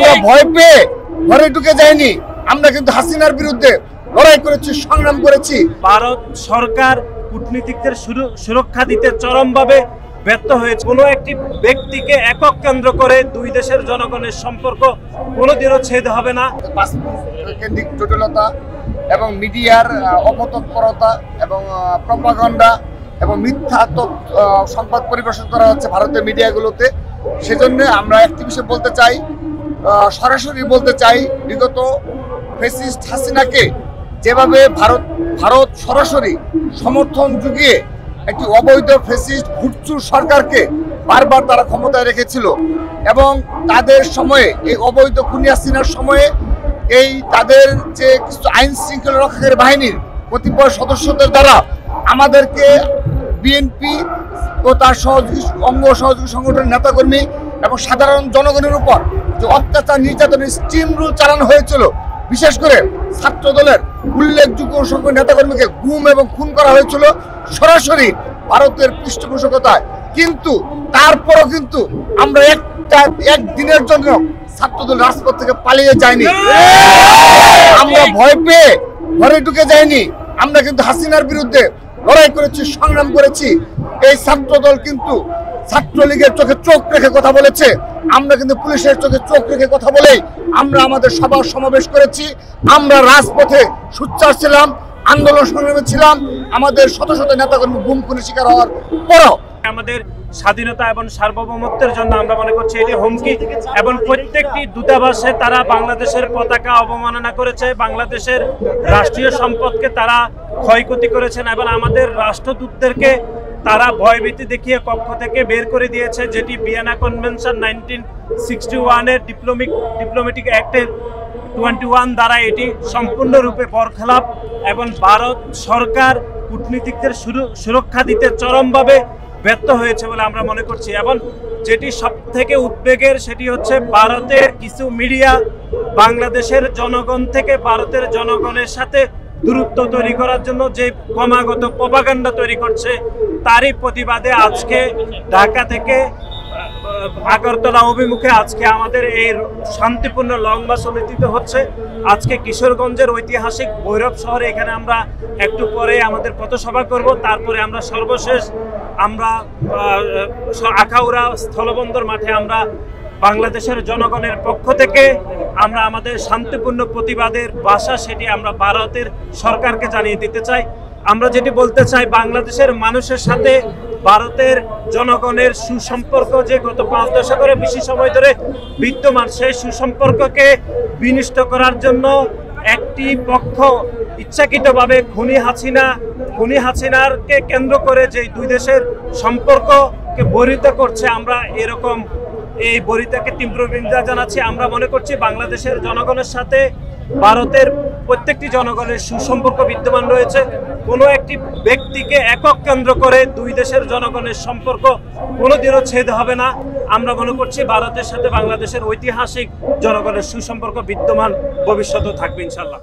আমরা ভয় পেয়ে ঘরে ঢুকে যাইনি। আমরা কিন্তু হাসিনার বিরুদ্ধে লড়াই করেছি, সংগ্রাম করেছি। ভারত সরকার কূটনীতিকদের সুরক্ষা দিতে চরমভাবে ব্যর্থ হয়েছে। কোনো একটি ব্যক্তিকে একক কেন্দ্র করে দুই দেশের জনগণের সম্পর্ক কোনোদিনও ছেদ হবে না। কেন্দ্রিক জটিলতা এবং মিডিয়ার অপতৎপরতা এবং প্রপাগান্ডা এবং মিথ্যা সংবাদ পরিবেশন করা হচ্ছে ভারতের মিডিয়াগুলোতে। সেজন্য আমরা একটি বিষয় বলতে চাই, সরাসরি বলতে চাই, বিগত ফ্যাসিস্ট হাসিনাকে যেভাবে ভারত সরাসরি সমর্থন জুগিয়ে একটি অবৈধ ফ্যাসিস্ট ভুটচুর সরকারকে বারবার তারা ক্ষমতায় রেখেছিল এবং তাদের সময়ে এই অবৈধ খুনি হাসিনার সময়ে এই তাদের যে কিছু আইন শৃঙ্খলা রক্ষাকারী বাহিনীর কতিপয় সদস্যদের দ্বারা আমাদেরকে বিএনপি ও তার অঙ্গ সহযোগী সংগঠনের নেতাকর্মী এবং সাধারণ জনগণের উপর যে অত্যাচার নির্যাতনের স্টিম রুল চালানো হয়েছিল, বিশেষ করে ছাত্র দলের উল্লেখযোগ্য সংখ্যক নেতাকর্মীকে গুম এবং খুন করা হয়েছিল সরাসরি ভারতের পৃষ্ঠপোষকতায়। কিন্তু তারপরও কিন্তু আমরা একদিনের জন্য ছাত্রদল রাজপথ থেকে পালিয়ে যায়নি। আমরা ভয় পেয়ে ঘরে ঢুকে যাইনি। আমরা কিন্তু হাসিনার বিরুদ্ধে লড়াই করেছি, সংগ্রাম করেছি। এই ছাত্রদল কিন্তু ছাত্রলীগের চোখে চোখ রেখে কথা বলেছে। আমরা কিন্তু পুলিশের চোখে চোখ রেখে কথা বলেই আমরা আমাদের সভা সমাবেশ করেছি। আমরা রাজপথে সোচ্চার ছিলাম, আন্দোলন সংগ্রামে ছিলাম। আমাদের শত শত নেতাকর্মী গুম খুনে শিকার হওয়ার পরও আমাদের স্বাধীনতা এবং সার্বভৌমত্বের জন্য আমরা মনে করছি এটি হুমকি। এবং প্রত্যেকটি দূতাবাসে তারা বাংলাদেশের পতাকা অবমাননা করেছে, বাংলাদেশের রাষ্ট্রীয় সম্পদকে তারা ক্ষয়ক্ষতি করেছেন এবং আমাদের রাষ্ট্রদূতদেরকে তারা ভয়ভীতি দেখিয়ে কক্ষ থেকে বের করে দিয়েছে, যেটি ভিয়েনা কনভেনশন 1961-এর ডিপ্লোম্যাটিক অ্যাক্টের 21 দ্বারা এটি সম্পূর্ণরূপে বরখেলাপ। এবং ভারত সরকার কূটনীতিকদের সুরক্ষা দিতে চরমভাবে ব্যর্থ হয়েছে বলে আমরা মনে করছি। এবং যেটি সব থেকে উদ্বেগের সেটি হচ্ছে ভারতের কিছু মিডিয়া বাংলাদেশের জনগণ থেকে ভারতের জনগণের সাথে দূরত্ব তৈরি করার জন্য যে ক্রমাগত প্রপাগান্ডা তৈরি করছে, তারই প্রতিবাদে আজকে ঢাকা থেকে আগরতলা অভিমুখে আজকে আমাদের এই শান্তিপূর্ণ লং মার্চ অনুষ্ঠিত হচ্ছে। আজকে কিশোরগঞ্জের ঐতিহাসিক ভৈরব শহরে এখানে আমরা একটু পরে আমাদের পথসভা করব। তারপরে আমরা সর্বশেষ আমরা আখাউড়া স্থলবন্দর মাঠে আমরা বাংলাদেশের জনগণের পক্ষ থেকে আমরা আমাদের শান্তিপূর্ণ প্রতিবাদের ভাষা সেটি আমরা ভারতের সরকারকে জানিয়ে দিতে চাই। আমরা যেটি বলতে চাই, বাংলাদেশের মানুষের সাথে ভারতের জনগণের সুসম্পর্ক যে গত 5 দশকের বেশি সময় ধরে বিদ্যমান, সেই সুসম্পর্ককে বিনষ্ট করার জন্য একটি পক্ষ ইচ্ছাকৃতভাবে খুনি হাসিনারকে কেন্দ্র করে যে দুই দেশের সম্পর্ককে বর্ধিত করছে। আমরা এরকম এই বরিতাকে তীব্র নিন্দা জানাচ্ছি। আমরা মনে করছি বাংলাদেশের জনগণের সাথে ভারতের প্রত্যেকটি জনগণের সুসম্পর্ক বিদ্যমান রয়েছে। কোনো একটি ব্যক্তিকে একক কেন্দ্র করে দুই দেশের জনগণের সম্পর্ক কোনোদিনও ছেদ হবে না। আমরা মনে করছি ভারতের সাথে বাংলাদেশের ঐতিহাসিক জনগণের সুসম্পর্ক বিদ্যমান, ভবিষ্যতেও থাকবে ইনশাল্লাহ।